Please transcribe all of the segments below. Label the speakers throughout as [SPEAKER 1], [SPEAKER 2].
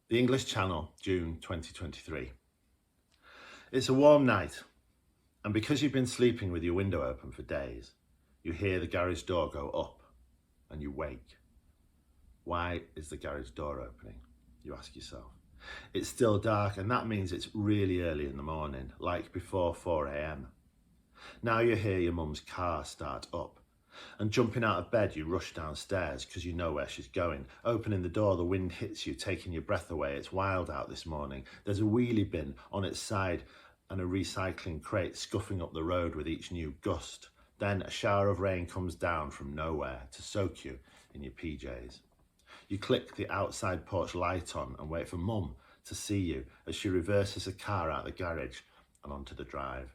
[SPEAKER 1] The English Channel, June 2023. It's a warm night, and because you've been sleeping with your window open for days, you hear the garage door go up and you wake. Why is the garage door opening? You ask yourself. It's still dark, and that means it's really early in the morning, like before 4 a.m. Now you hear your mum's car start up, and jumping out of bed you rush downstairs because you know where she's going. Opening the door, the wind hits you, taking your breath away. It's wild out this morning. There's a wheelie bin on its side and a recycling crate scuffing up the road with each new gust. Then a shower of rain comes down from nowhere to soak you in your PJs. You click the outside porch light on and wait for Mum to see you as she reverses the car out the garage and onto the drive.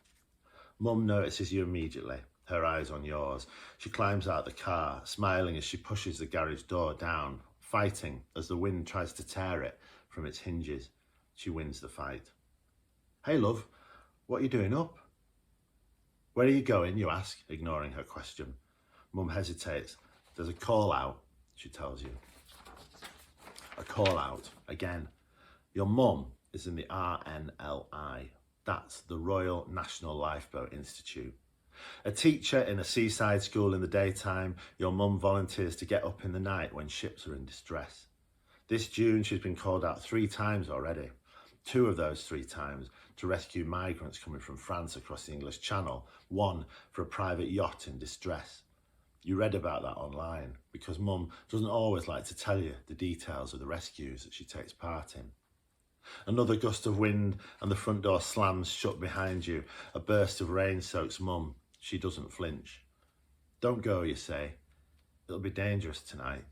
[SPEAKER 1] Mum notices you immediately, her eyes on yours. She climbs out the car, smiling as she pushes the garage door down, fighting as the wind tries to tear it from its hinges. She wins the fight. "Hey love, what are you doing up?" "Where are you going?" you ask, ignoring her question. Mum hesitates. "There's a call out," she tells you. A call out, again. Your mum is in the RNLI. That's the Royal National Lifeboat Institute. A teacher in a seaside school in the daytime, your mum volunteers to get up in the night when ships are in distress. This June, she's been called out 3 times already. 2 of those 3 times to rescue migrants coming from France across the English Channel, 1 for a private yacht in distress. You read about that online because Mum doesn't always like to tell you the details of the rescues that she takes part in. Another gust of wind and the front door slams shut behind you. A burst of rain soaks Mum. She doesn't flinch. "Don't go," you say. "It'll be dangerous tonight."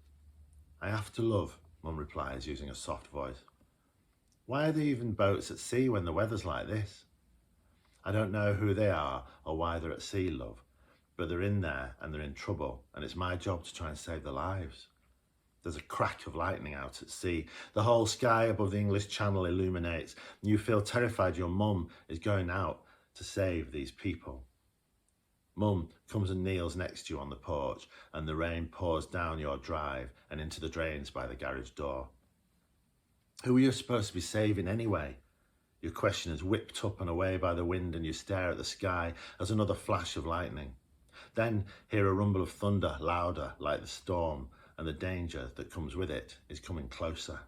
[SPEAKER 1] "I have to, love," Mum replies using a soft voice. "Why are there even boats at sea when the weather's like this?" "I don't know who they are or why they're at sea, love, but they're in there and they're in trouble, and it's my job to try and save their lives." There's a crack of lightning out at sea. The whole sky above the English Channel illuminates, and you feel terrified your mum is going out to save these people. Mum comes and kneels next to you on the porch, and the rain pours down your drive and into the drains by the garage door. Who are you supposed to be saving anyway? Your question is whipped up and away by the wind, and you stare at the sky as another flash of lightning. Then hear a rumble of thunder, louder, like the storm, and the danger that comes with it is coming closer.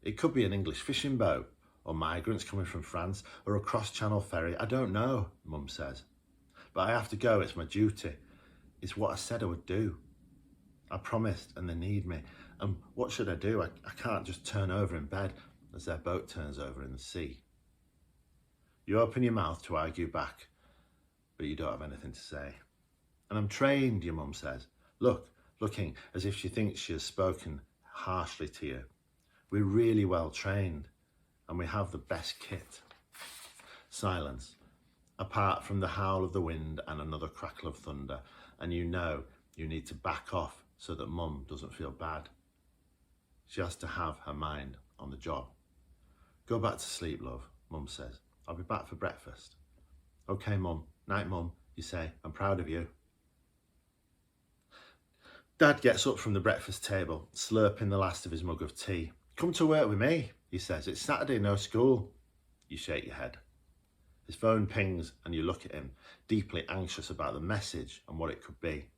[SPEAKER 1] It could be an English fishing boat, or migrants coming from France, or a cross-channel ferry. I don't know, Mum says. But I have to go, it's my duty. It's what I said I would do. I promised, and they need me. And what should I do? I can't just turn over in bed as their boat turns over in the sea. You open your mouth to argue back, but you don't have anything to say. "And I'm trained," your mum says, looking as if she thinks she has spoken harshly to you. "We're really well trained, and we have the best kit." Silence, apart from the howl of the wind and another crackle of thunder, and you know you need to back off so that Mum doesn't feel bad. She has to have her mind on the job. "Go back to sleep, love," Mum says. "I'll be back for breakfast." "Okay, Mum. Night, Mum," you say. "I'm proud of you." Dad gets up from the breakfast table, slurping the last of his mug of tea. "Come to work with me," he says. "It's Saturday, no school." You shake your head. His phone pings and you look at him, deeply anxious about the message and what it could be.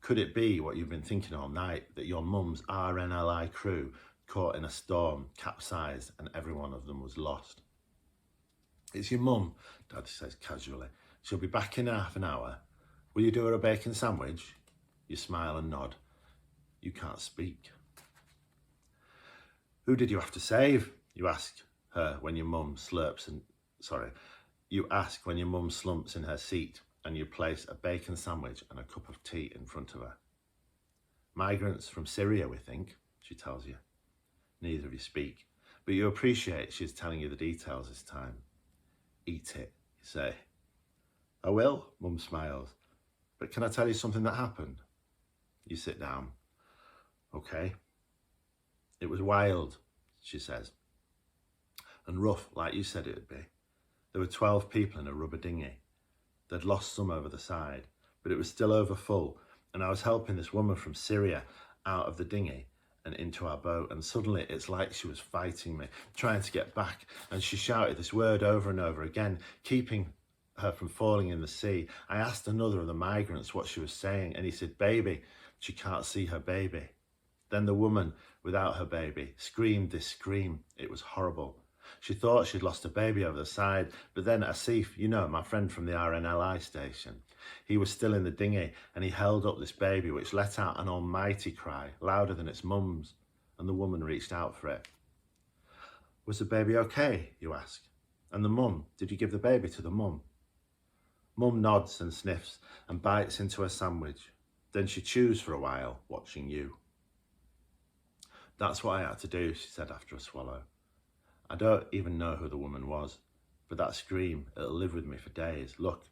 [SPEAKER 1] Could it be what you've been thinking all night, that your mum's RNLI crew caught in a storm, capsized, and every one of them was lost? "It's your mum," Dad says casually. "She'll be back in half an hour. Will you do her a bacon sandwich?" You smile and nod. You can't speak. "Who did you have to save?" You ask her when your mum slumps in her seat and you place a bacon sandwich and a cup of tea in front of her. "Migrants from Syria, we think," she tells you. Neither of you speak, but you appreciate she's telling you the details this time. "Eat it," you say. "I will," Mum smiles. "But can I tell you something that happened?" You sit down. "Okay." "It was wild," she says, "and rough like you said it would be. There were 12 people in a rubber dinghy. They'd lost some over the side, but it was still over full, and I was helping this woman from Syria out of the dinghy, and into our boat, and suddenly it's like she was fighting me, trying to get back, and she shouted this word over and over again, keeping her from falling in the sea. I asked another of the migrants what she was saying, and he said, "Baby, she can't see her baby." Then the woman without her baby screamed this scream. It was horrible. She thought she'd lost a baby over the side, but then Asif, you know, my friend from the RNLI station, he was still in the dinghy, and he held up this baby, which let out an almighty cry, louder than its mum's, and the woman reached out for it. "Was the baby okay?" you ask. "And the mum, did you give the baby to the mum?" Mum nods and sniffs and bites into her sandwich. Then she chews for a while, watching you. "That's what I had to do," she said after a swallow. I don't even know who the woman was, but that scream, it'll live with me for days. Look,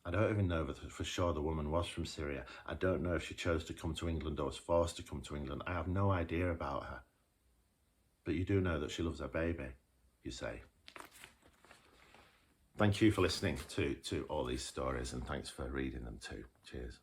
[SPEAKER 1] I don't even know for sure the woman was from Syria. I don't know if she chose to come to England or was forced to come to England. I have no idea about her. But you do know that she loves her baby, you say. Thank you for listening to all these stories, and thanks for reading them too. Cheers.